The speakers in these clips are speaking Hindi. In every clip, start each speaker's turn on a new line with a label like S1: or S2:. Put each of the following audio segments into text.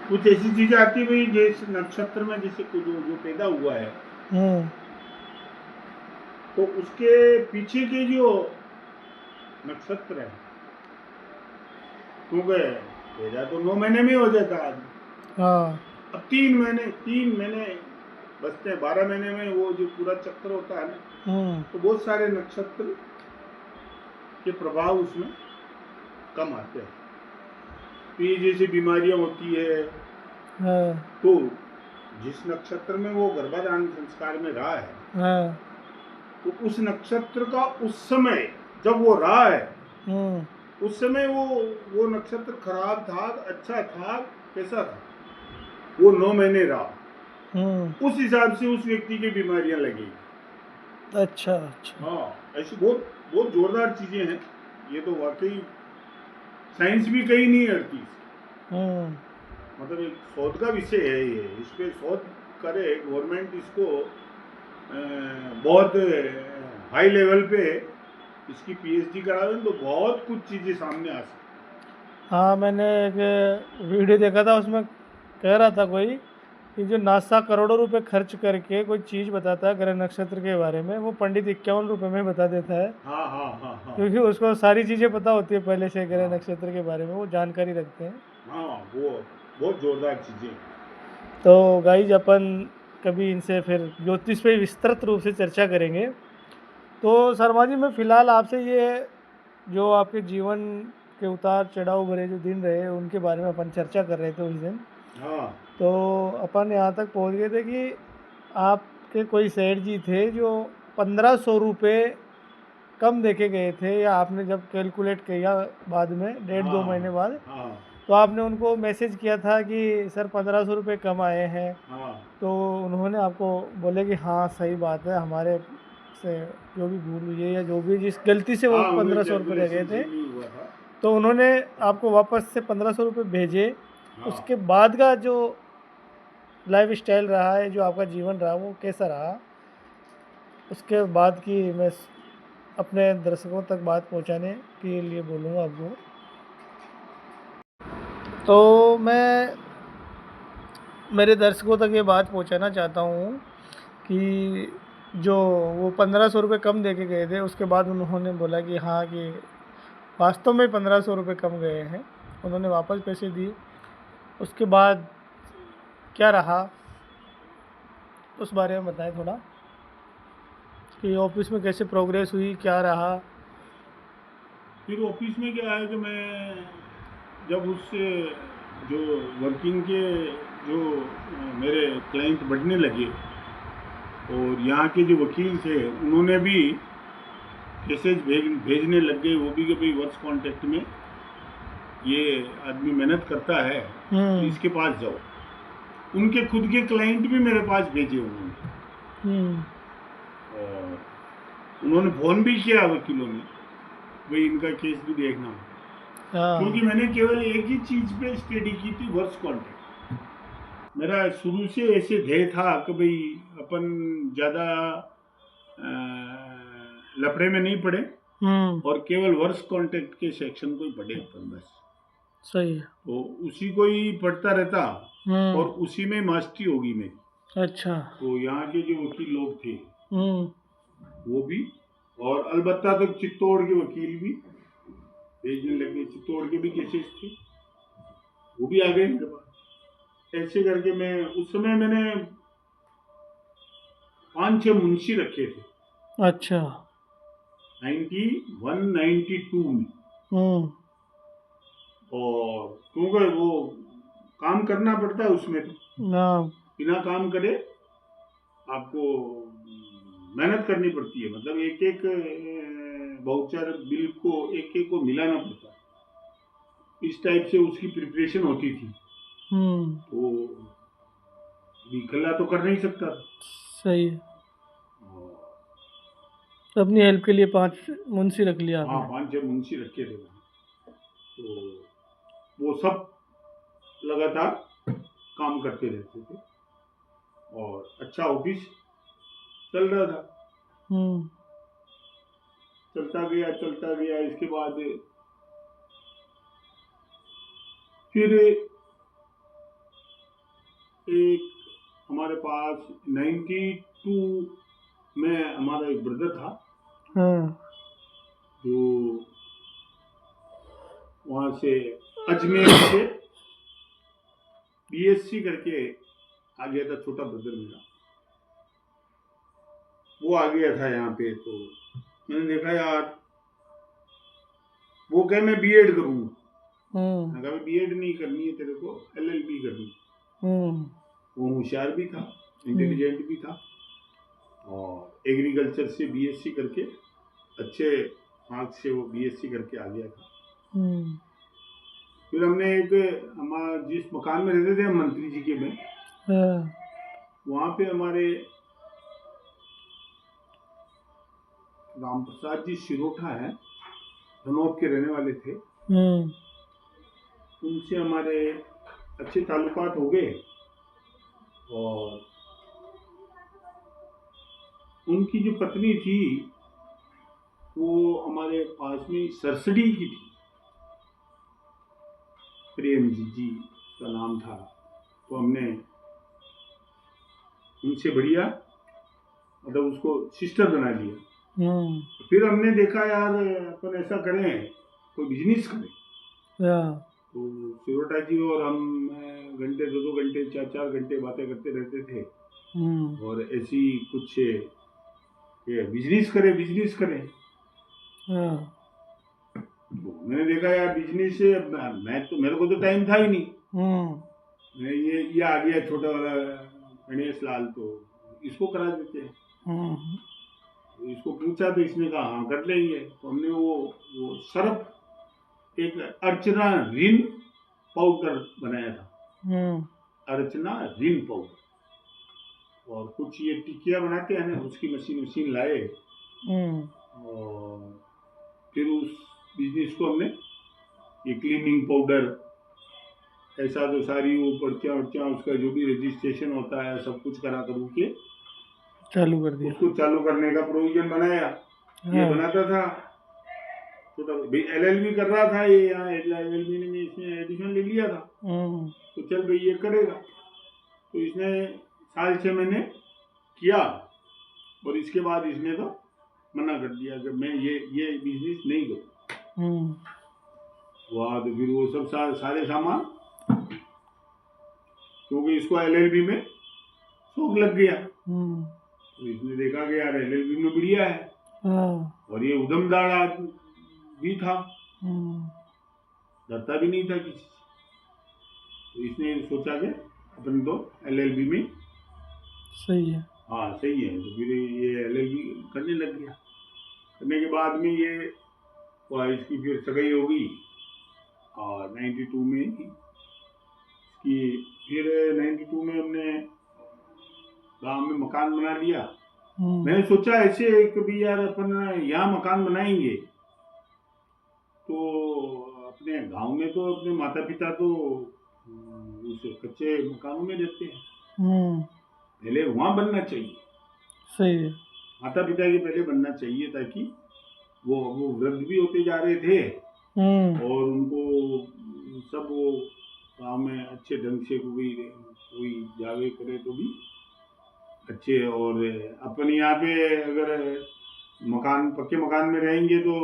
S1: कुछ ऐसी चीजें आती है भाई, जैसे नक्षत्र में जैसे जो जो पैदा हुआ है, तो उसके पीछे के जो नक्षत्र है, क्योंकि पैदा तो 9 महीने में हो जाता है आदमी।
S2: हाँ।
S1: अब 3 महीने बचते हैं, 12 महीने में वो जो पूरा चक्र होता है ना, तो बहुत सारे नक्षत्र के प्रभाव उसमें कम आते हैं। तो ये जैसी बीमारियां होती है,
S2: हाँ।
S1: तो जिस नक्षत्र में वो गर्भाधान संस्कार में रहा है,
S2: हाँ।
S1: तो उस नक्षत्र का उस समय जब वो रहा है,
S2: हम्म।
S1: उस समय वो नक्षत्र खराब था, अच्छा था, कैसा था, वो 9 महीने रहा, उस हिसाब से उस व्यक्ति की बीमारियां लगेगी।
S2: अच्छा अच्छा।
S1: हाँ, ऐसी बहुत बहुत जोरदार चीजें हैं। ये तो वाकई साइंस भी कहीं नहीं हटती इसकी।
S2: हम्म।
S1: मतलब एक शोध का विषय है ये, इस पे शोध करे गवर्नमेंट, इसको बहुत हाई लेवल पे इसकी पीएचडी करावे तो बहुत कुछ चीजें सामने आ सकती।
S2: हाँ, मैंने एक वीडियो देखा था, उसमें कह रहा था कोई कि जो नासा करोड़ों रुपए खर्च करके कोई चीज़ बताता है ग्रह नक्षत्र के बारे में, वो पंडित 51 रुपये में बता देता है,
S1: हाँ हाँ हाँ हाँ
S2: क्योंकि उसको सारी चीज़ें पता होती है पहले से ग्रह
S1: हाँ
S2: नक्षत्र के बारे में, वो जानकारी रखते हैं।
S1: हाँ, वो बहुत जोरदार चीजें।
S2: तो गाइज अपन कभी इनसे फिर ज्योतिष पे विस्तृत रूप से चर्चा करेंगे। तो शर्मा जी, मैं फ़िलहाल आपसे ये जो आपके जीवन के उतार चढ़ाव भरे जो दिन रहे उनके बारे में अपन चर्चा कर रहे थे उस दिन।
S1: हाँ
S2: तो अपन यहाँ तक पहुँच गए थे कि आपके कोई सेठ जी थे जो 1500 रुपये कम देके गए थे, या आपने जब कैलकुलेट किया बाद में डेढ़ दो
S1: हाँ
S2: महीने बाद,
S1: हाँ
S2: तो आपने उनको मैसेज किया था कि सर 1500 रुपये कम आए हैं।
S1: हाँ
S2: तो उन्होंने आपको बोले कि हाँ सही बात है, हमारे से जो भी भूल हुई है या जो भी जिस गलती से वो
S1: हाँ, उनमें
S2: 1500 रुपये रह गए
S1: कैलकुलेशन
S2: थे,
S1: सही नहीं हुआ था।
S2: तो उन्होंने आपको वापस से 1500 रुपये भेजे।
S1: हाँ,
S2: उसके बाद का जो लाइफ स्टाइल रहा है, जो आपका जीवन रहा, वो कैसा रहा, उसके बाद की मैं अपने दर्शकों तक बात पहुंचाने के लिए बोलूँगा आपको। तो मैं मेरे दर्शकों तक ये बात पहुंचाना चाहता हूँ कि जो वो 1500 रुपये कम दे के गए थे, उसके बाद उन्होंने बोला कि हाँ कि वास्तव में 1500 रुपये कम गए हैं, उन्होंने वापस पैसे दिए। उसके बाद क्या रहा, उस बारे में बताएं थोड़ा, कि ऑफिस में कैसे प्रोग्रेस हुई, क्या रहा।
S1: फिर ऑफिस में क्या है कि मैं जब उससे जो वर्किंग के जो मेरे क्लाइंट बढ़ने लगे, और यहाँ के जो वकील थे उन्होंने भी मैसेज भेजने लग गए, वो भी कि भाई वर्क्स कॉन्ट्रैक्ट में ये आदमी मेहनत करता है, तो
S2: हम्म।
S1: इसके पास जाओ। उनके खुद के क्लाइंट भी मेरे पास भेजे उन्होंने,
S2: हम्म।
S1: और उन्होंने फोन भी किया वकीलों ने, भाई इनका केस भी देखना, क्योंकि
S2: हाँ।
S1: मैंने केवल एक ही चीज पे स्टडी की थी, वर्क्स कॉन्ट्रैक्ट। मेरा शुरू से ऐसे ध्येय था कि भाई अपन ज़्यादा लफड़े में नहीं पड़े,
S2: हम्म।
S1: और केवल वर्क्स कॉन्ट्रैक्ट के सेक्शन को ही पढ़े अपन बस।
S2: सही है।
S1: तो उसी को ही पढ़ता रहता, और
S2: हम्म।
S1: उसी में मास्टरी होगी मेरी।
S2: अच्छा।
S1: तो यहाँ के जो वकील लोग थे
S2: हम्म।
S1: वो भी, और अलबत्ता तो चित्तौड़ के वकील भी भेजने लगे, चित्तौड़ के भी केसेस थे, वो भी आ गए मेरे पास। ऐसे करके मैं उस समय मैंने 5-6 मुंशी रखे थे,
S2: अच्छा।
S1: 91-92 में।
S2: हम्म।
S1: और क्योंकि वो काम करना पड़ता है उसमें, तो
S2: हाँ।
S1: बिना काम करे आपको मेहनत करनी पड़ती है, मतलब एक एक वाउचर बिल को एक एक को मिलाना पड़ता है, इस टाइप से उसकी प्रिपरेशन होती थी।
S2: हम्म।
S1: तो निकला तो कर नहीं सकता।
S2: सही है।
S1: और
S2: तो अपनी हेल्प के लिए 5 मुंशी रख लिया
S1: हाँ,
S2: आपने।
S1: 5-6 मुंशी रखे थे वहाँ। तो वो सब लगातार काम करते रहते थे, और अच्छा ऑफिस चल रहा था।
S2: हम्म।
S1: चलता गया, इसके बाद फिर एक हमारे पास 92 में हमारा एक ब्रदर था
S2: हाँ
S1: जो वहाँ से अजमेर से बीएससी करके आ गया था, छोटा ब्रदर मेरा। वो आ गया था यहाँ पे, तो मैंने देखा यार, वो कहे मैं बीएड करूँगा। मैंने कहा बीएड नहीं करनी है तेरे को, एलएलबी करनी है। वो होशियार भी था, इंटेलिजेंट भी था, और एग्रीकल्चर से बीएससी करके अच्छे मार्क्स से वो बीएससी करके आ गया था। फिर हमने हमारा जिस मकान में रहते थे हम, मंत्री जी के में, वहाँ पे हमारे राम प्रसाद जी सिरोठा है, धनौत के रहने वाले थे। उनसे हमारे अच्छे ताल्लुकात हो गए, और उनकी जो पत्नी थी वो हमारे पास में सरसड़ी की थी, प्रेम जी का नाम था। तो हमने उनसे बढ़िया मतलब उसको सिस्टर बना लिया। फिर हमने देखा यार अपन ऐसा करें, कोई बिजनेस करें। तो सिरोटा जी और हम घंटे 2-2 घंटे 4-4 घंटे बातें करते रहते थे, और ऐसी कुछ बिजनेस करें। तो मैंने देखा यार बिजनेस से मेरे को तो टाइम था ही नहीं। ये आ गया छोटा वाला गणेश लाल, तो इसको करा देते हैं। इसको पूछा तो इसने कहा हाँ कर लेंगे। तो हमने वो सर्फ, एक अर्चना रिन पाउडर बनाया था, अर्चना रिन पाउडर, और कुछ ये टिकिया बनाते हैं ना, उसकी मशीन लाए, और फिर उस बिजनेस को हमने ये क्लीनिंग पाउडर ऐसा तो सारी वो पर्चा उसका जो भी रजिस्ट्रेशन होता है सब कुछ करा करू के
S2: चालू कर दिया,
S1: उसको चालू करने का प्रोविजन बनाया। ये बनाता था छोटा भाई, एलएलबी कर रहा था ये, यहाँ एलएलबी में इसने एडिशन ले लिया था। तो चल भाई ये करेगा, तो इसने 6 महीने किया, और इसके बाद इसने तो मना कर दिया कि मैं ये बिजनेस नहीं करूँ। तो फिर वो सब सारे सामान, क्योंकि इसको एलएलबी में शौक लग गया, तो इसने देखा कि यार एलएलबी में बढ़िया है, और ये उधमदाड़ा भी था, डरता भी नहीं था किसी से। तो इसने सोचा कि अपन तो एलएलबी में
S2: सही है,
S1: हाँ सही है। तो फिर ये एलएलबी करने लग गया। करने के बाद में ये इसकी फिर सगाई हो गई, और 92 में इसकी फिर 92 में हमने गांव में मकान बना लिया। मैंने सोचा ऐसे कभी यार अपन यहाँ मकान बनाएंगे तो अपने गांव में तो अपने माता पिता तो उस कच्चे मकानों में रहते हैं, पहले वहाँ बनना चाहिए।
S2: सही है,
S1: माता पिता के पहले बनना चाहिए, ताकि वो वृद्ध भी होते जा रहे थे, और उनको सब वो गाँव में अच्छे ढंग से कोई जावे करे तो भी अच्छे। और अपन यहाँ पे अगर पक्के मकान में रहेंगे तो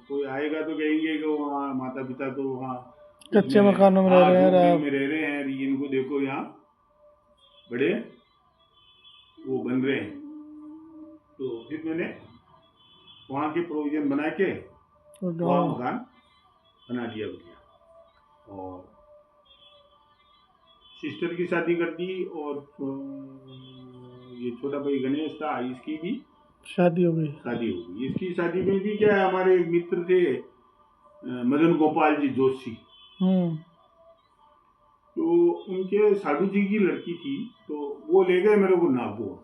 S1: कोई आएगा तो कहेंगे कि वहाँ माता पिता तो वहाँ
S2: कच्चे मकानों में रह रहे हैं,
S1: इनको देखो यहाँ बड़े वो बन रहे हैं। तो फिर मैंने वहाँ के प्रोविजन बना के वहाँ मकान बना दिया बढ़िया, और सिस्टर की शादी कर दी, और ये छोटा भाई गणेश था, इसकी भी शादी हो गई। इसकी शादी में भी क्या है, हमारे एक मित्र थे मदन गोपाल जी जोशी, तो उनके साधु जी की लड़की थी, तो वो ले गए मेरे को नागौर।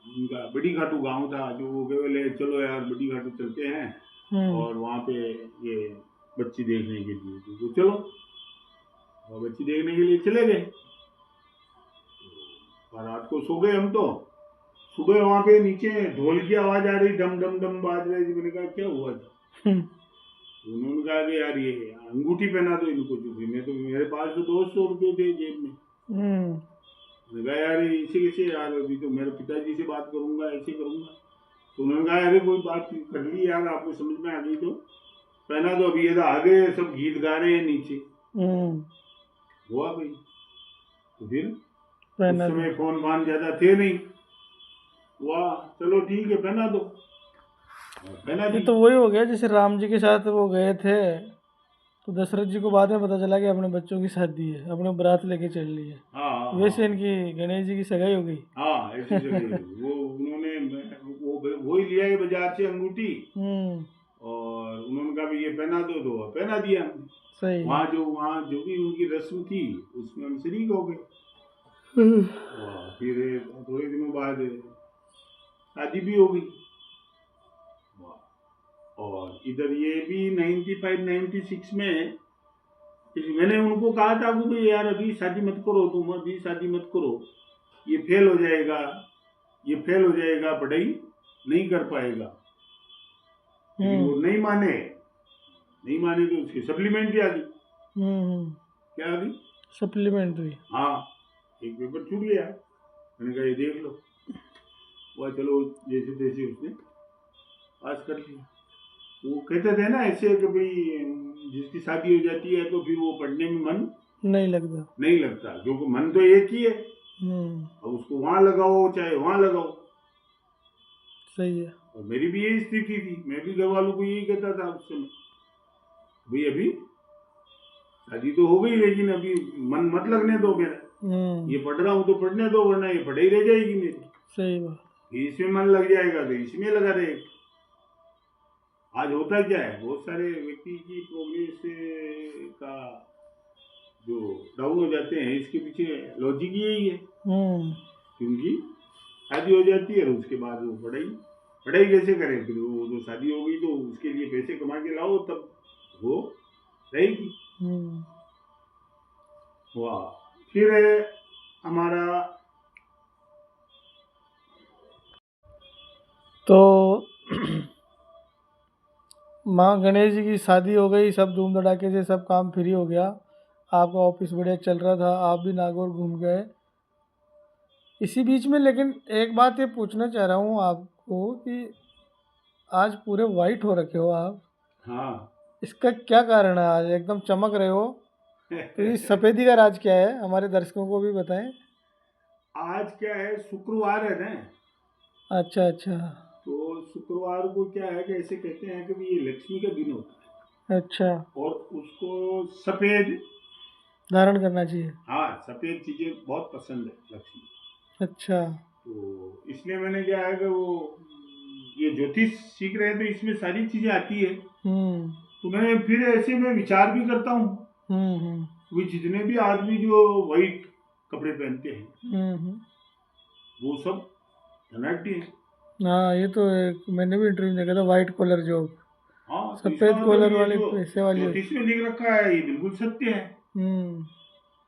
S1: उनका बड़ी घाटू गांव था, जो वो गए चलो यार बड़ी घाटू चलते हैं और वहाँ पे ये बच्ची देखने के लिए, तो चलो, और बच्ची देखने के लिए चले गए। और रात को सो गए हम, तो सुबह वहाँ पे नीचे ढोल की आवाज आ रही, डम डम डम बाज रही थी। मैंने कहा क्या हुआ था? उन्होंने कहा कि यार ये अंगूठी पहना दो इनको, जो भी मैं तो मेरे पास तो 200 रुपये थे जेब में।
S2: हम्म।
S1: मैंने कहा यार इसे कैसे यार, अभी तो मेरे पिताजी से बात करूंगा, ऐसे करूंगा। तो उन्होंने कहा अरे कोई बात कर ली यार, आपको समझ में आ गई तो पहना दो। अभी ये तो आगे सब गीत गा रहे हैं नीचे।
S2: हम्म।
S1: हुआ भाई। तो फिर उस
S2: पहना दी।
S1: समय फोन फान ज्यादा थे नहीं। वाह चलो ठीक है पहना दो, और पहना
S2: ये
S1: दी।
S2: तो वही हो गया जैसे राम जी के साथ वो गए थे, तो दशरथ जी को बाद में पता चला कि अपने बच्चों की शादी है, अपने बारात लेके चल ली है।
S1: हाँ हाँ
S2: वैसे
S1: हाँ
S2: इनकी गणेश जी की सगाई हो गई।
S1: हाँ, ऐसी जगह वो उन्होंने वो ही लिया है बाजार से अंगूठी,
S2: हम्म।
S1: और उन्होंने कहा भी ये पहना दो, तो पहना दिया हमने।
S2: सही है।
S1: वहाँ जो भी उनकी रस्म थी उसमें हम शरीक हो गए।
S2: हम्म।
S1: वाह, फिर थोड़े दिनों बाद शादी भी हो गई। वाह। और इधर ये भी 95 96 में मैंने उनको कहा था कि भाई यार अभी शादी मत करो, तुम अभी शादी मत करो, ये फेल हो जाएगा, ये फेल हो जाएगा, पढ़ाई नहीं कर पाएगा। लेकिन
S2: हम्म।
S1: वो नहीं माने, नहीं माने तो उसकी सप्लीमेंट्री आ गई।
S2: हम्म।
S1: क्या आ गई?
S2: सप्लीमेंट्री।
S1: हाँ, एक पेपर छूट गया। मैंने कहा ये देख लो। वह चलो जैसे तैसे उसने पास कर लिया। वो कहते थे ना ऐसे कि भाई जिसकी शादी हो जाती है तो फिर वो पढ़ने में मन
S2: नहीं लगता।
S1: नहीं लगता, क्योंकि मन तो एक ही है।
S2: हम्म।
S1: अब उसको वहां लगाओ चाहे वहां लगाओ।
S2: सही है।
S1: और मेरी भी यही स्थिति थी, मैं भी घर वालों को यही कहता था उस समय, भाई अभी शादी तो हो गई लेकिन अभी मन मत लगने दो मेरा,
S2: हम्म।
S1: ये पढ़ रहा हूँ तो पढ़ने दो, वरना ये पढ़ाई रह जाएगी मेरी।
S2: सही बात।
S1: फिर इसमें मन लग जाएगा तो इसमें लगा रहेगा। आज होता क्या है, बहुत सारे व्यक्ति की प्रोग्रेस का जो डाउन हो जाते हैं, इसके पीछे लॉजिक यही है।
S2: हम्म।
S1: क्योंकि शादी हो जाती है और उसके बाद वो पढ़ाई पढ़ाई कैसे करें, फिर वो जो शादी हो गई तो उसके लिए पैसे कमा के लाओ तब वो रहेगी।
S2: हम्म।
S1: वाह। फिर हमारा
S2: तो माँ गणेश जी की शादी हो गई, सब धूम धड़ाके से सब काम फ्री हो गया, आपका ऑफिस बढ़िया चल रहा था, आप भी नागौर घूम गए इसी बीच में। लेकिन एक बात ये पूछना चाह रहा हूँ आपको कि आज पूरे वाइट हो रखे हो आप,
S1: हाँ
S2: इसका क्या कारण है? आज एकदम चमक रहे हो, तो ये सफ़ेदी का राज क्या है, हमारे दर्शकों को भी बताएं।
S1: आज क्या है, शुक्रवार है ना,
S2: अच्छा अच्छा।
S1: तो शुक्रवार को क्या है कि ऐसे कहते हैं कि ये लक्ष्मी का दिन होता
S2: अच्छा।
S1: है और उसको सफेद,
S2: धारण करना चाहिए।
S1: हाँ सफेद चीजें बहुत पसंद है लक्ष्मी।
S2: अच्छा।
S1: तो इसलिए मैंने क्या है कि वो ये ज्योतिष सीख रहे हैं तो इसमें सारी चीजें आती है।
S2: हम्म।
S1: तो मैं फिर ऐसे में विचार भी करता हूँ
S2: हम्म।
S1: कि जितने भी आदमी जो व्हाइट कपड़े पहनते हैं
S2: हम्म।
S1: वो सब धनाढ़ी है।
S2: हाँ, ये तो एक मैंने भी इंटरव्यू देखा था, वाइट कॉलर जॉब,
S1: हाँ, तो इसका
S2: सफ़ेद
S1: मतलब
S2: कॉलर
S1: ये
S2: वाले
S1: जो
S2: पैसे वाली होती।
S1: ज्योतिष में लिख रखा है ये बिल्कुल सत्य है।
S2: हम्म।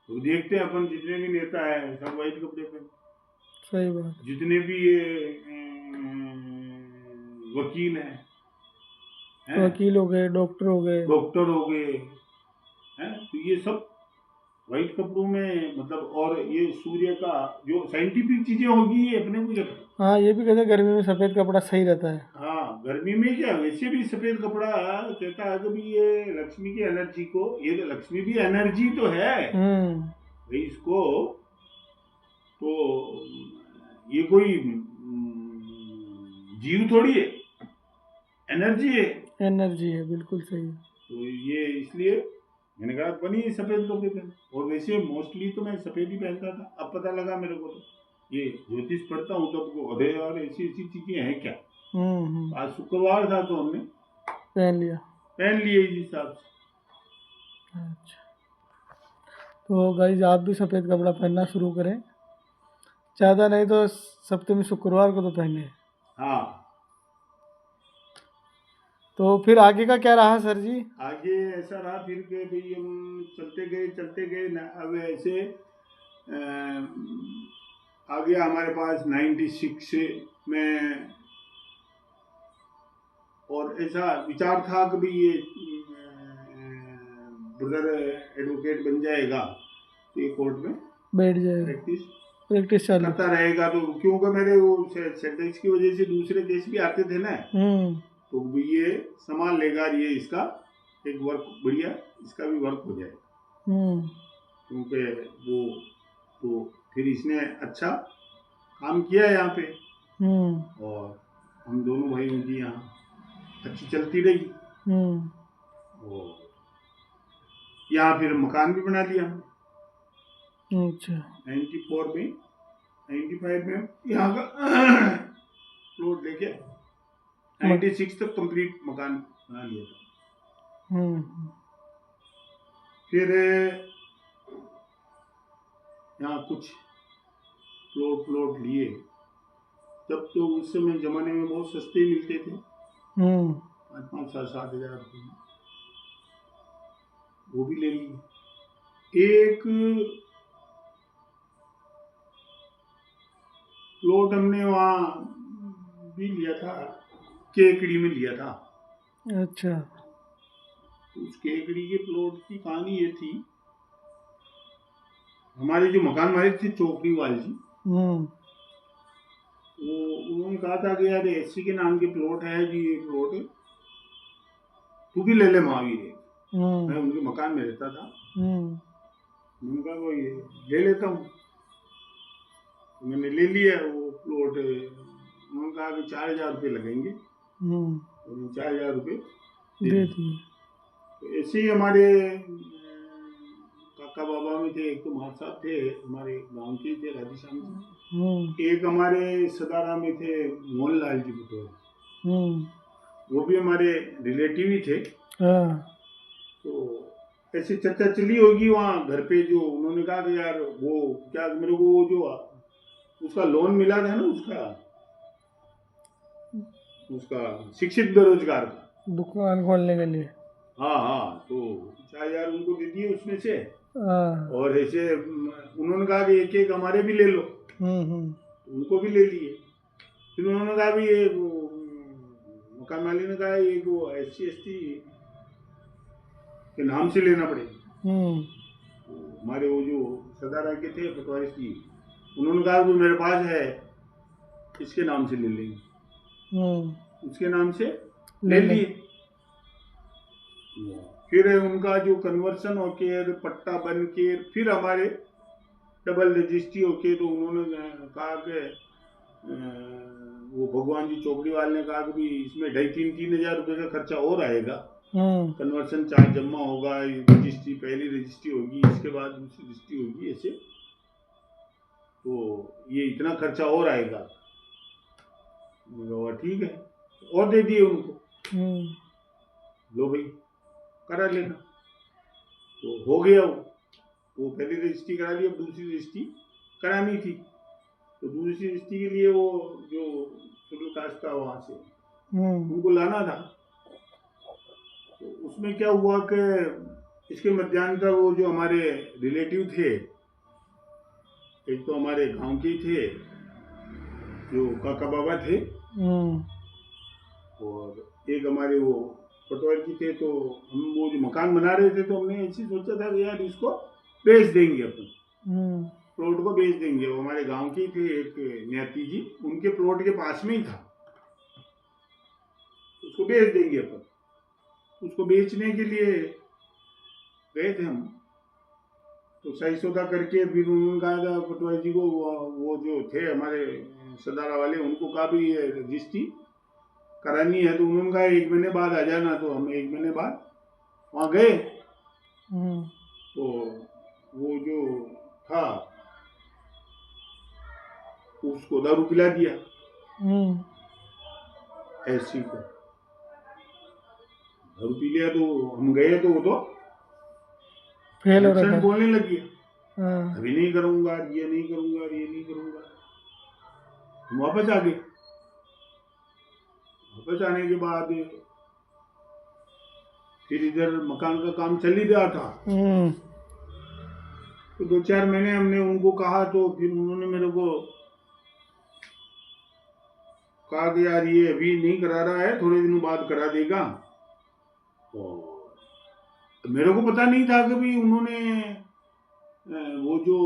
S1: तो देखते हैं अपन जितने भी नेता है सब व्हाइट कपड़े पहने,
S2: सही बात।
S1: जितने भी ये वकील हैं,
S2: वकील हो गए, डॉक्टर हो गए।
S1: डॉक्टर हो गए हैं, तो ये सब व्हाइट कपड़ों में मतलब। और ये सूर्य का जो साइंटिफिक चीजें होगी ये अपने को जब,
S2: हाँ, ये भी कहते हैं गर्मी में सफ़ेद कपड़ा सही रहता है।
S1: हाँ गर्मी में क्या वैसे भी सफेद कपड़ा कहता है कि भी ये लक्ष्मी की एनर्जी को, ये तो लक्ष्मी भी एनर्जी तो है
S2: हम्म।
S1: भाई इसको। तो ये कोई जीव थोड़ी है, एनर्जी है।
S2: एनर्जी है, बिल्कुल सही है।
S1: तो ये इसलिए मैंने कहा बनी सफेद कपड़े पहन, और वैसे मोस्टली तो मैं सफेद ही पहनता था। अब पता लगा मेरे को, तो ये ज्योतिष पढ़ता हूँ तब को अरे यार ऐसी ऐसी चीजें हैं क्या। आज शुक्रवार था तो हमने
S2: पहन
S1: लिए इस हिसाब से।
S2: अच्छा, तो गाइज आप भी सफ़ेद कपड़ा पहनना शुरू करें, ज़्यादा नहीं तो सप्तमी शुक्रवार को तो पहने।
S1: हाँ,
S2: तो फिर आगे का क्या रहा सर जी?
S1: आगे ऐसा रहा फिर के भाई हम चलते गए ना। अब ऐसे आ गया हमारे पास 96 में, और ऐसा विचार था कि भाई ये ब्रदर एडवोकेट बन जाएगा तो ये कोर्ट में
S2: बैठ जाएगा,
S1: प्रैक्टिस
S2: प्रैक्टिस चालू।
S1: करता रहेगा। तो क्योंकि मेरे वो सेंटेक्स की वजह से दूसरे केस भी आते थे ना, तो भी ये संभाल लेगा, ये इसका एक वर्क बढ़िया, इसका भी वर्क हो जाएगा। क्योंकि वो तो फिर इसने अच्छा काम किया यहाँ पे, और हम दोनों भाइयों की यहाँ अच्छी चलती रही। और यहाँ फिर मकान भी बना लिया हमने।
S2: अच्छा।
S1: 94 में 95 में यहाँ का प्लॉट लेके 96 तक कंप्लीट मकान बना लिया था। फिर यहाँ कुछ प्लॉट लिए, तब तो उस समय जमाने में बहुत सस्ते मिलते थे, 5-5, 7-7 हजार रुपये में, वो भी ले लिए। एक प्लॉट हमने वहाँ भी लिया था, केकड़ी में लिया था।
S2: अच्छा।
S1: उस केकड़ी के प्लॉट की कहानी ये थी, हमारे जो मकान मालिक थे चौकड़ीवाल जी, वो उन्होंने कहा था कि यार एससी के नाम के प्लॉट है जी, ये प्लॉट तू भी ले ले महावीर। मैं उनके मकान में रहता था, मैंने कहा वो ये ले लेता हूँ। मैंने ले लिया वो प्लॉट। उन्होंने कहा कि 4,000 रुपये लगेंगे, और 4,000 रुपये दे दिए। तो ऐसे ही हमारे काका बाबा में थे, एक तो महाराज साहब थे हमारे गांव के थे, राधेश्याम जी। एक हमारे सदारा में थे मोहनलाल जी बतौर, वो भी हमारे रिलेटिव ही थे। तो ऐसी चर्चा चली होगी वहाँ घर पे, जो उन्होंने कहा कि यार वो क्या मेरे को जो उसका लोन मिला था ना, उसका शिक्षित बेरोजगार का
S2: दुकान खोलने के लिए।
S1: हाँ, तो 4,000 उनको दे दिए उसमें से। और ऐसे उन्होंने कहा कि एक हमारे भी ले लो, उनको भी ले लिए। फिर उन्होंने कहा भी ये मकान मालिक ने कहा ये वो SC/ST के नाम से लेना पड़ेगा। हमारे वो जो सदारा के थे पटवारी जी, उन्होंने कहा वो मेरे पास है, इसके नाम से ले लेंगे। उसके नाम से ले लिए। फिर उनका जो कन्वर्सन होके पट्टा बन के फिर हमारे डबल रजिस्ट्री होके, तो उन्होंने कहा कि वो भगवान जी चौकड़ीवाल ने कहा कि भी इसमें 2,500-3 हजार रुपये का खर्चा और आएगा। कन्वर्सन चार्ज जमा होगा, रजिस्ट्री पहली रजिस्ट्री होगी, इसके बाद दूसरी रजिस्ट्री होगी, ऐसे तो ये इतना खर्चा और आएगा। ठीक है, और दे दिए उनको, लो भाई करा लेना। तो हो गया वो पहली रजिस्ट्री करा ली, अब दूसरी रजिस्ट्री करानी थी। तो दूसरी रजिस्ट्री के लिए वो जो शेड्यूल कास्ट था वहाँ से उनको लाना था। तो उसमें क्या हुआ कि इसके मध्यांतर वो जो हमारे रिलेटिव थे, एक तो हमारे गांव के थे जो काका बाबा थे, और एक हमारे वो पटवारी जी थे। तो हम वो जो मकान बना रहे थे, तो हमने ऐसी सोचा था कि यार इसको बेच देंगे, अपन प्लॉट को बेच देंगे। वो हमारे गांव के थे एक न्याती जी, उनके प्लॉट के पास में ही था, उसको बेच देंगे अपन। उसको बेचने के लिए गए थे हम, तो सही सौदा करके फिर उन्होंने कहा था पटवारी जी को, वो जो थे हमारे सदारा वाले, उनको कहा भी ये रजिस्ट्री करानी है। तो उन्होंने कहा 1 महीने बाद आ जाना। तो हम 1 महीने बाद वहाँ गए। तो वो जो था उसको दारू पिला दिया ऐसी को, दारू पी लिया। तो हम गए तो वो तो फेल हो रहा था, बोलने लग गया, अभी नहीं करूंगा, ये नहीं करूंगा, ये नहीं करूंगा। हम वापस आ गए। वापस आने के बाद फिर इधर मकान का काम चल ही रहा था। तो 2-4 महीने हमने उनको कहा, तो फिर उन्होंने मेरे को कहा कि यार ये अभी नहीं करा रहा है, थोड़े दिनों बाद करा देगा। तो मेरे को पता नहीं था कि भाई उन्होंने वो जो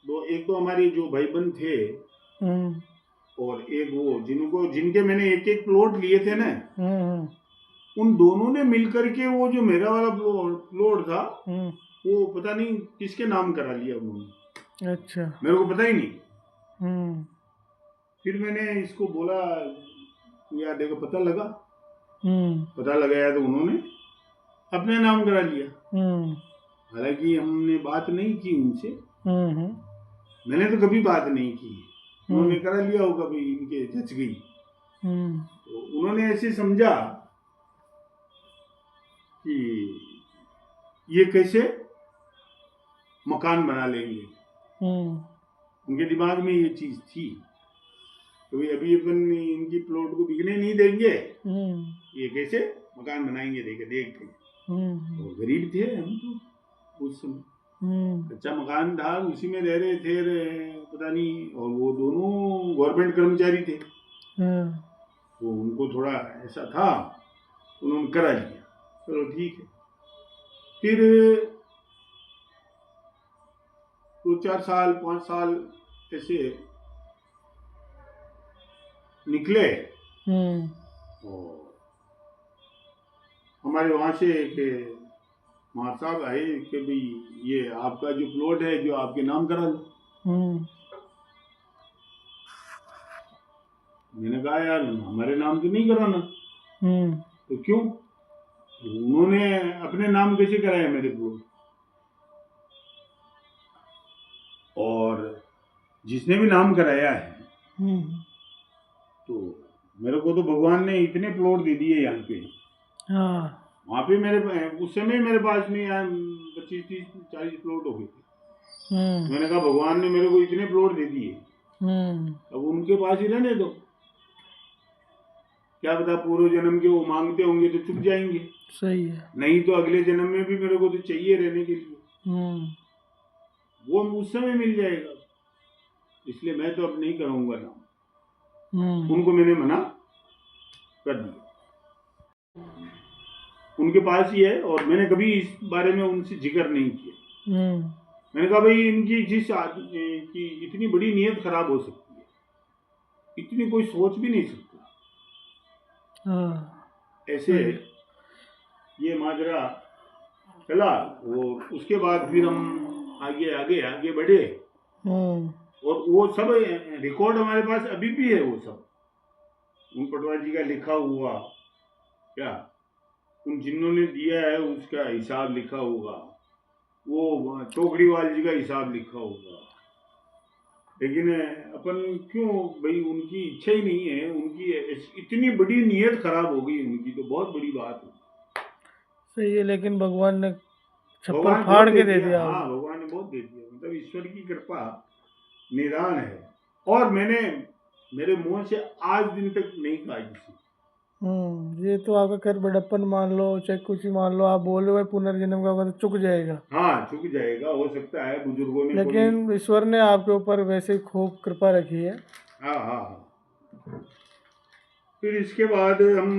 S1: एक तो हमारे जो भाईबंद थे, और एक वो जिनके मैंने एक एक प्लॉट लिए थे ना, उन दोनों ने मिलकर के वो जो मेरा वाला प्लॉट था, वो पता नहीं किसके नाम करा लिया उन्होंने।
S2: अच्छा।
S1: मेरे को पता ही नहीं। फिर मैंने इसको बोला, यार देखो पता लगाया तो उन्होंने अपने नाम करा लिया। हालांकि हमने बात नहीं की उनसे, मैंने तो कभी बात नहीं की, उन्होंने करा लिया होगा, भाई इनके जच गई। तो उन्होंने ऐसे समझा कि ये कैसे मकान बना लेंगे, उनके दिमाग में ये चीज थी। तो अभी अपन इनकी प्लॉट को बिकने नहीं देंगे, ये कैसे मकान बनाएंगे, देखते। तो गरीब थे हम तो उस समय, कच्चा मकान था, उसी में रह रहे थे, पता नहीं। और वो दोनों गवर्नमेंट कर्मचारी थे, तो उनको थोड़ा ऐसा था, उन्होंने करा लिया। चलो ठीक है। फिर 2-4 साल 5 साल ऐसे निकले, और हमारे वहां से एक महार साहब आए कि भाई ये आपका जो प्लॉट है जो आपके नाम करा लो। मैंने कहा यार हमारे नाम तो नहीं कराना। तो क्यों? उन्होंने अपने नाम कैसे कराया मेरे प्लॉट? और जिसने भी नाम कराया है, तो मेरे को तो भगवान ने इतने प्लॉट दे दिए यहाँ पे। वहाँ पे उस समय मेरे पास में 25, 30, 40 प्लॉट हो गए थे। मैंने कहा भगवान ने मेरे को इतने प्लॉट दे दिए, अब उनके पास ही रहने दो। क्या पता पूर्व जन्म के वो मांगते होंगे तो चुक जाएंगे।
S2: सही है।
S1: नहीं तो अगले जन्म में भी मेरे को तो चाहिए रहने के लिए, वो उस समय मिल जाएगा। इसलिए मैं तो अब नहीं करूंगा नाम। उनको मैंने मना कर दिया, उनके पास ही है, और मैंने कभी इस बारे में उनसे जिक्र नहीं किया। मैंने कहा भाई इनकी जिस आदमी की इतनी बड़ी नीयत खराब हो सकती है, इतनी कोई सोच भी नहीं सकता। ऐसे ये माजरा चला। वो उसके बाद फिर हम आगे बढ़े, और वो सब रिकॉर्ड हमारे पास अभी भी है। वो सब उन पटवारी जी का लिखा हुआ, क्या उन जिन्होंने दिया है उसका हिसाब लिखा होगा, वो चौकड़ीवाल जी का हिसाब लिखा होगा। लेकिन अपन क्यों भाई, उनकी इच्छा ही नहीं है, उनकी इतनी बड़ी नीयत खराब हो गई उनकी, तो बहुत बड़ी बात है।
S2: सही है, लेकिन भगवान ने छप्पर फाड़ के दे दिया।
S1: हाँ भगवान ने बहुत दे दिया, मतलब ईश्वर की कृपा निदान है। और मैंने मेरे मुंह से आज दिन तक नहीं कहा किसी।
S2: ये तो आपका कर बड़प्पन मान लो, चाहे कुछ ही मान लो, आप बोल रहे हो पुनर्जन्म का होगा तो चुक जाएगा।
S1: हाँ चुक जाएगा, हो सकता है बुजुर्गों ने,
S2: लेकिन ईश्वर ने आपके ऊपर वैसे खूब कृपा रखी है।
S1: हाँ। फिर इसके बाद हम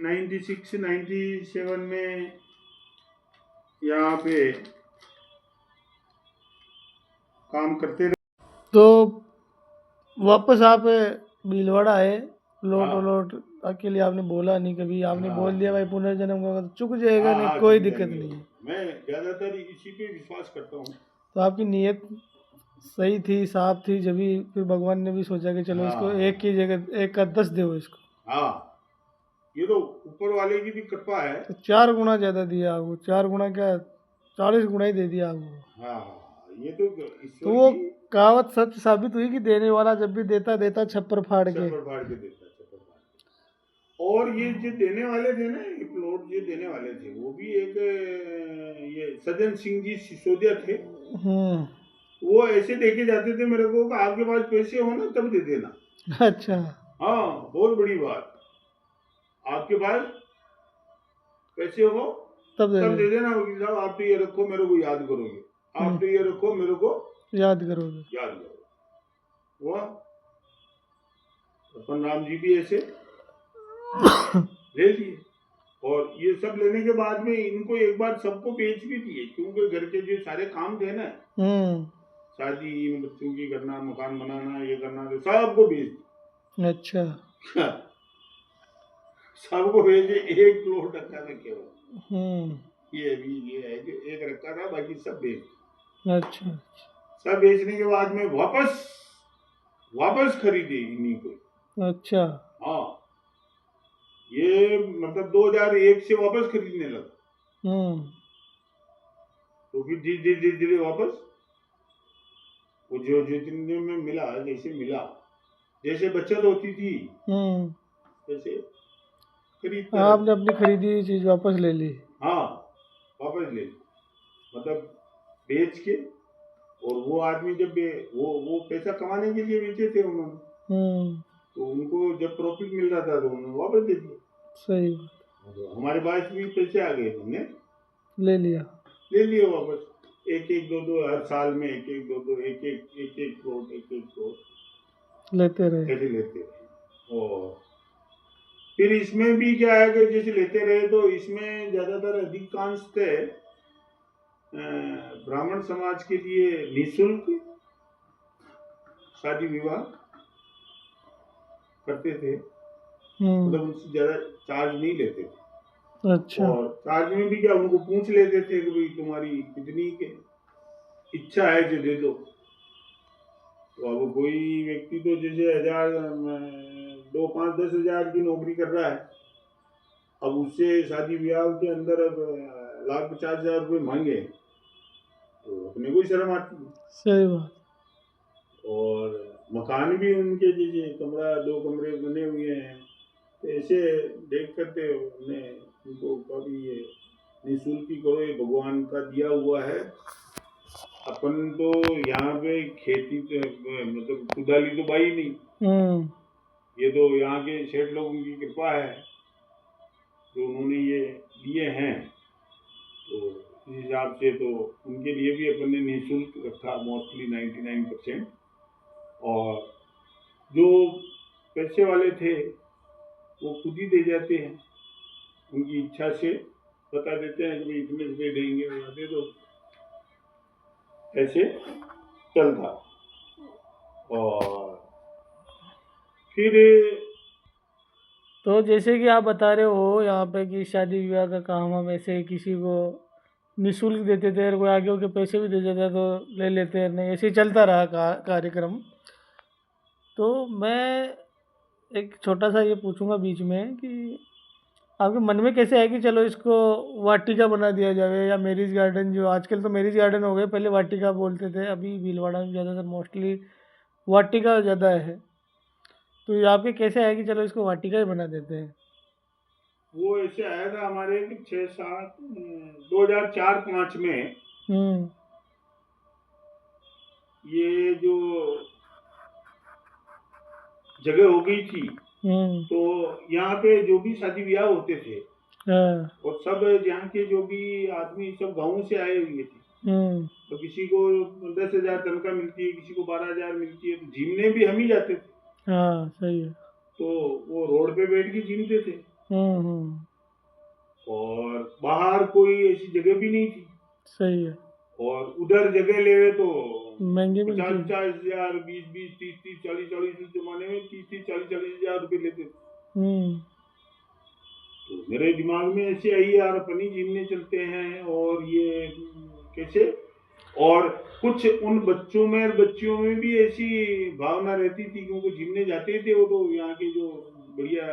S1: 96, 97 में यहाँ पे काम करते रहे।
S2: तो वापस आप भीलवाड़ा आए, लोट अकेले आपने बोला नहीं कभी, आपने बोल दिया भाई पुनर्जन्म का तो चुक जाएगा। नहीं कोई दिक्कत नहीं है,
S1: मैं ज्यादातर इसी पे विश्वास करता हूँ।
S2: तो आपकी नीयत सही थी, साफ थी, जब भी फिर भगवान ने भी सोचा कि चलो इसको एक की जगह 1 का 10 दो इसको।
S1: हाँ ये तो ऊपर वाले की भी कृपा है।
S2: तो 4 गुना ज्यादा दिया आपको, 4 गुना क्या 40 गुना ही दे दिया आपको।
S1: हाँ ये तो
S2: वो कहावत सच साबित हुई कि देने वाला जब भी देता छप्पर फाड़ के
S1: देता। और ये जो देने वाले थे ना, ये प्लॉट जो देने वाले थे, वो भी एक ये सज्जन सिंह जी सिसोदिया थे। वो ऐसे देके जाते थे मेरे को कि आपके पास पैसे हो ना तब दे देना।
S2: अच्छा।
S1: हाँ बहुत बड़ी बात, आपके पास पैसे हो तब दे देना। वकील साहब आप तो ये रखो मेरे को याद करोगे, आप तो ये रखो मेरे को याद करोगे। वाह, अपन राम जी भी ऐसे ले लिए। और ये सब लेने के बाद में इनको एक बार सबको बेच भी दिए, क्योंकि घर के जो सारे काम थे ना, शादी इन बच्चों की करना, मकान बनाना, ये करना, तो सबको भेज
S2: अच्छा।
S1: दिया। सबको भेजे, 1 करोड़ रखा था केवल। ये अभी ये है जो एक रखा था, बाकी सब बेच।
S2: अच्छा।
S1: सब बेचने के बाद में वापस खरीदे इन्हीं को।
S2: अच्छा।
S1: हाँ, ये मतलब 2001 से वापस खरीदने लगा। तो फिर धीरे धीरे वापस वो जो जितने में मिला, जैसे बचत होती थी जैसे खरीदते
S2: आपने अपनी खरीदी हुई चीज वापस ले ली।
S1: हाँ, वापस ले ली, मतलब बेच के। और वो आदमी जब वो पैसा कमाने के लिए बेचे थे उन्होंने, तो उनको जब प्रॉफिट मिल रहा था तो उन्होंने वापस दे दिया।
S2: सही।
S1: तो हमारे पास भी पैसे आ गए, हमने
S2: ले लिया
S1: वापस। 1-1, 2-2 हर साल में 1-1, 2-2, 1-1 करोड़
S2: लेते रहे।
S1: ऐसे लेते रहे। और फिर इसमें भी क्या है कि जैसे लेते रहे तो इसमें ज्यादातर अधिकांशतः ब्राह्मण समाज के लिए निःशुल्क शादी विवाह करते थे, मतलब उनसे ज्यादा चार्ज नहीं लेते थे।
S2: अच्छा।
S1: और चार्ज में भी क्या, उनको पूछ लेते थे कि भाई तुम्हारी कितनी के इच्छा है जो दे दो। तो अब कोई व्यक्ति तो जैसे 2, 5, 10 हजार की नौकरी कर रहा है, अब उससे शादी ब्याह के अंदर अब 1,50,000 रुपये मांगे तो अपने को ही शर्म आती है।
S2: सही बात।
S1: और मकान भी उनके जैसे 2 कमरे बने हुए हैं, तो ऐसे देख करते उनको कभी ये निःशुल्क ही करो, ये भगवान का दिया हुआ है। अपन तो यहाँ पे खेती मतलब खुदाली तो बाई नहीं, ये तो यहाँ के सेठ लोगों की कृपा है जो उन्होंने ये दिए हैं। तो इस हिसाब से तो उनके लिए भी अपन ने निःशुल्क रखा, मोस्टली 99%। और जो पैसे वाले थे वो खुद ही दे जाते हैं, उनकी इच्छा से बता देते हैं कि भाई इतने रुपये देंगे, वो दे दो, ऐसे चलता। और फिर
S2: तो जैसे कि आप बता रहे हो यहाँ पे कि शादी विवाह का काम हम ऐसे किसी को निःशुल्क देते थे और कोई आगे होके पैसे भी दे देता तो ले लेते, नहीं ऐसे ही चलता रहा कार्यक्रम। तो मैं एक छोटा सा ये पूछूंगा बीच में कि आपके मन में कैसे है कि चलो इसको वाटिका बना दिया जाए या मैरिज गार्डन, जो आजकल तो मैरिज गार्डन हो गए, पहले वाटिका बोलते थे, अभी भीलवाड़ा में ज़्यादातर मोस्टली वाटिका ज़्यादा है। तो ये आपके कैसे है कि चलो इसको वाटिका ही बना देते हैं?
S1: वो ऐसे आया था हमारे 6-7 2004-5 में। ये जो जगह हो गई थी, तो यहाँ पे जो भी शादी ब्याह होते थे और सब यहाँ के जो भी आदमी सब गाँव से आए हुए थे, तो किसी को 10,000 तनख्वाह मिलती है, किसी को 12,000 मिलती है, तो झीमने भी हम ही जाते थे।
S2: हाँ सही है।
S1: तो वो रोड पे बैठ के झीमते थे। और बाहर कोई ऐसी जगह भी नहीं थी।
S2: सही है।
S1: और उधर जगह ले तो
S2: महंगी
S1: 50-50 हजार, 20-20, 30-30, 40-40, इस जमाने में 30-30, 40-40 हजार रुपए लेते थे। तो मेरे दिमाग में ऐसे आई यार अपन ही झीमने चलते हैं, और ये कैसे। और कुछ उन बच्चों में और बच्चियों में भी ऐसी भावना रहती थी, क्योंकि झीमने जाते थे वो तो यहाँ के जो बढ़िया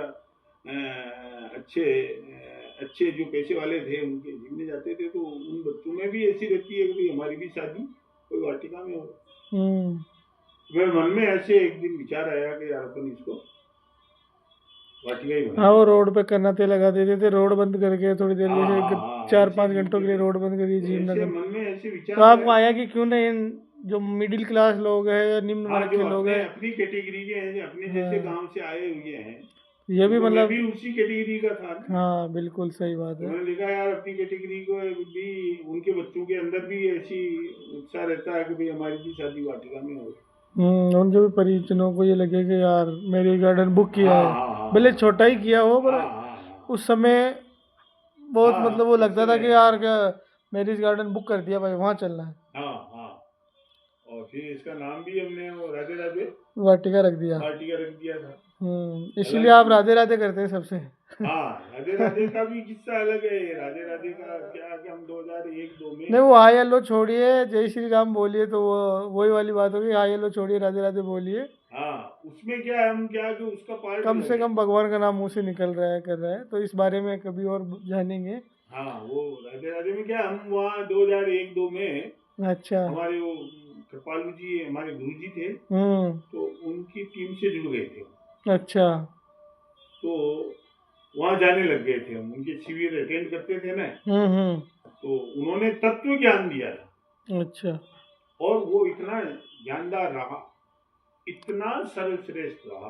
S1: अच्छे जो पैसे वाले थे उनके झीमने जाते थे, तो उन बच्चों में भी ऐसी रहती है कि हमारी भी शादी कोई वाटिका में हो। मेरे मन में ऐसे एक दिन विचार आया कि यार अपन इसको वाटिका ही बना।
S2: हाँ, वो रोड पे कर्नाटे लगा देते थे, रोड बंद करके थोड़ी देर जैसे 4-5 घंटों के लिए रोड बंद कर दी झीमना।
S1: मन में ऐसे विचार
S2: तो आपको आया कि क्यों नहीं जो मिडिल क्लास लोग हैं या निम्न वर्ग के लोग हैं,
S1: अपनी कैटेगरी के हैं, अपने जैसे गांव से आए हुए हैं,
S2: ये भी मतलब
S1: भी उसी कैटेगरी का था।
S2: हाँ बिल्कुल सही बात है।
S1: मैंने देखा यार अपनी कैटेगरी को भी, उनके बच्चों के अंदर भी ऐसी उत्साह रहता है कि भाई हमारी भी शादी वाटिका में हो।
S2: उनके भी परिजनों को ये लगे कि यार मैरिज गार्डन बुक किया है, भले छोटा ही किया हो, पर उस समय बहुत मतलब वो लगता था कि यार क्या मैरिज गार्डन बुक कर दिया भाई, वहाँ चलना है।
S1: और फिर इसका नाम भी हमने वो राधे राधे
S2: वाटिका रख दिया।
S1: वाटिका रख दिया था।
S2: इसीलिए आप राधे राधे करते हैं सबसे।
S1: हाँ, राधे राधे का भी किस्सा अलग है। राधे राधे का क्या कि हम 2001-2 में
S2: नहीं, वो हाय हेलो छोड़िए, जय श्री राम बोलिए, तो वो वही वाली बात होगी। हाय हेलो छोड़िए, राधे राधे बोलिए।
S1: हाँ, उसमें क्या है, हम क्या कि उसका पार्ट
S2: कम
S1: अलग
S2: से
S1: है।
S2: कम भगवान का नाम मुंह से निकल रहा है, कर रहा है, तो इस बारे में कभी और जानेंगे।
S1: हाँ, वो राधे राधे में क्या, हम वहाँ 2001-2 में
S2: अच्छा।
S1: हमारे वो कृपालू जी हमारे गुरु जी थे,
S2: हम्म।
S1: तो उनकी टीम से जुड़ गए थे।
S2: अच्छा।
S1: तो वहाँ जाने लग गए थे हम, उनके शिविर अटेंड करते थे ना,
S2: हम्म।
S1: तो उन्होंने तत्व ज्ञान दिया था।
S2: अच्छा।
S1: और वो इतना ज्ञानदार रहा, इतना सर्वश्रेष्ठ रहा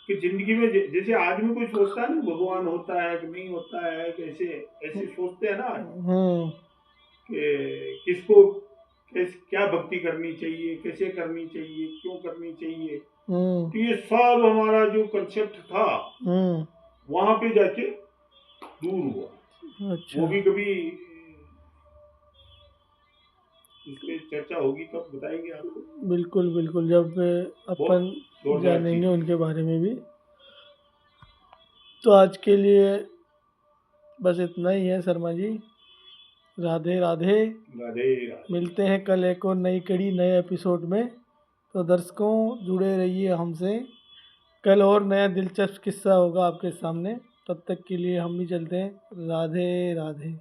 S1: कि जिंदगी में जैसे आदमी कोई सोचता है ना भगवान होता है कि नहीं होता है, कैसे ऐसे सोचते हैं ना कि किसको क्या भक्ति करनी चाहिए, कैसे करनी चाहिए, क्यों करनी चाहिए। तो ये सब हमारा जो कंसेप्ट था वहां पे जाके दूर हुआ।
S2: अच्छा।
S1: वो भी कभी इस पे चर्चा होगी तब बताएंगे आपको।
S2: बिल्कुल बिल्कुल, जब अपन
S1: जोरदार
S2: जानेंगे
S1: चीज।
S2: उनके बारे में भी। तो आज के लिए बस इतना ही है शर्मा जी। राधे राधे।
S1: राधे राधे।
S2: मिलते हैं कल एक और नई कड़ी नए एपिसोड में। तो दर्शकों जुड़े रहिए हमसे, कल और नया दिलचस्प किस्सा होगा आपके सामने। तब तक के लिए हम भी चलते हैं। राधे राधे।